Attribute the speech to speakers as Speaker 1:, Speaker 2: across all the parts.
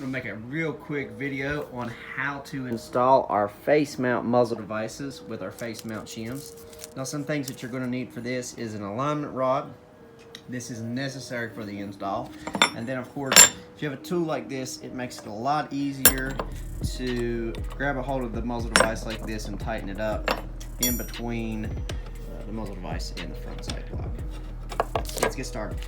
Speaker 1: going to make a real quick video on how to install our face mount muzzle devices with our face mount shims. Now, some things that you're going to need for this is an alignment rod. This is necessary for the install. And then, of course, if you have a tool like this, it makes it a lot easier to grab a hold of the muzzle device like this and tighten it up in between the muzzle device and the front sight block. So let's get started.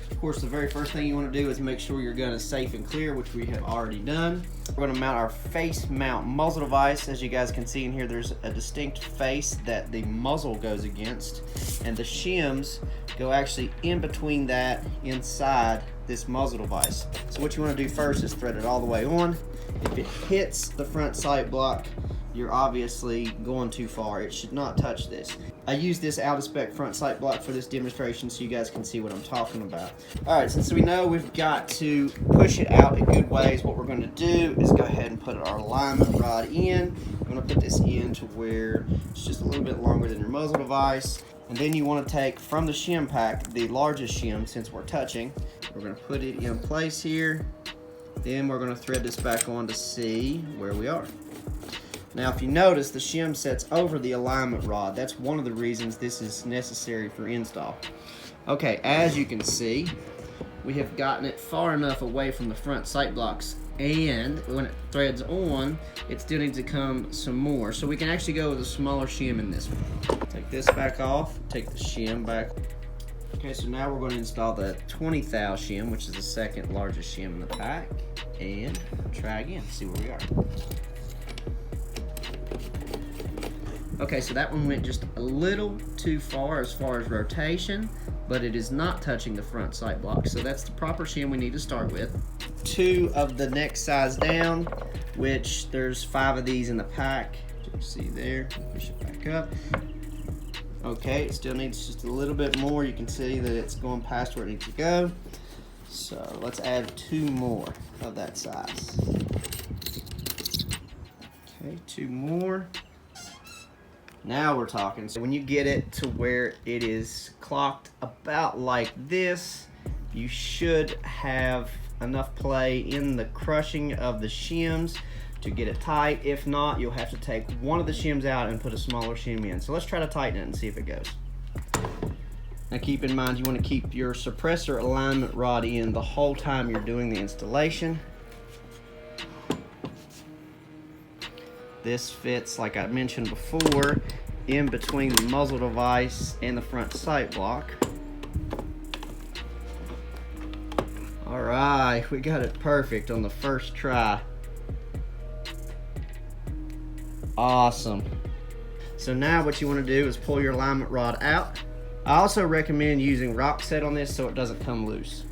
Speaker 1: Of course, the very first thing you want to do is make sure your gun is safe and clear, which we have already done. We're going to mount our face mount muzzle device. As you guys can see in here, there's a distinct face that the muzzle goes against, and the shims go actually in between that inside this muzzle device. So what you want to do first is thread it all the way on. If it hits the front sight block, you're obviously going too far. It should not touch this. I use this out of spec front sight block for this demonstration so you guys can see what I'm talking about. All right, since we know we've got to push it out a good ways, what we're going to do is go ahead and put our alignment rod in. I'm going to put this in to where it's just a little bit longer than your muzzle device. And then you want to take from the shim pack, the largest shim, since we're touching. We're going to put it in place here. Then we're going to thread this back on to see where we are. Now, if you notice, the shim sets over the alignment rod. That's one of the reasons this is necessary for install. Okay, as you can see, we have gotten it far enough away from the front sight blocks, and when it threads on, it still needs to come some more. So we can actually go with a smaller shim in this one. Take this back off, take the shim back. Okay, so now we're going to install the 20 thou shim, which is the second largest shim in the pack, and try again, see where we are. Okay, so that one went just a little too far as rotation, but it is not touching the front sight block. So that's the proper shim we need to start with. 2 of the next size down, which there's 5 of these in the pack. You see there, push it back up. Okay, it still needs just a little bit more. You can see that it's going past where it needs to go. So let's add 2 more of that size. Okay, 2 more. Now we're talking. So when you get it to where it is clocked about like this, you should have enough play in the crushing of the shims to get it tight. If not, you'll have to take one of the shims out and put a smaller shim in. So let's try to tighten it and see if it goes. Now keep in mind, you want to keep your suppressor alignment rod in the whole time you're doing the installation. This fits, like I mentioned before, in between the muzzle device and the front sight block. All right, we got it perfect on the first try. Awesome. So now what you want to do is pull your alignment rod out. I also recommend using rock set on this so it doesn't come loose.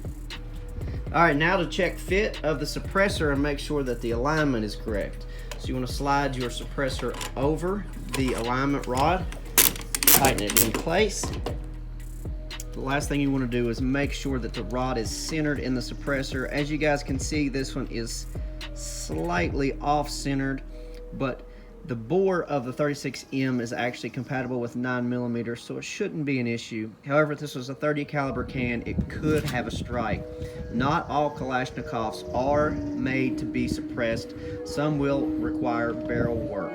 Speaker 1: All right, now to check fit of the suppressor and make sure that the alignment is correct. So you want to slide your suppressor over the alignment rod, tighten it in place. The last thing you want to do is make sure that the rod is centered in the suppressor. As you guys can see, this one is slightly off-centered, but the bore of the 36M is actually compatible with 9mm, so it shouldn't be an issue. However, if this was a 30 caliber can, it could have a strike. Not all Kalashnikovs are made to be suppressed. Some will require barrel work.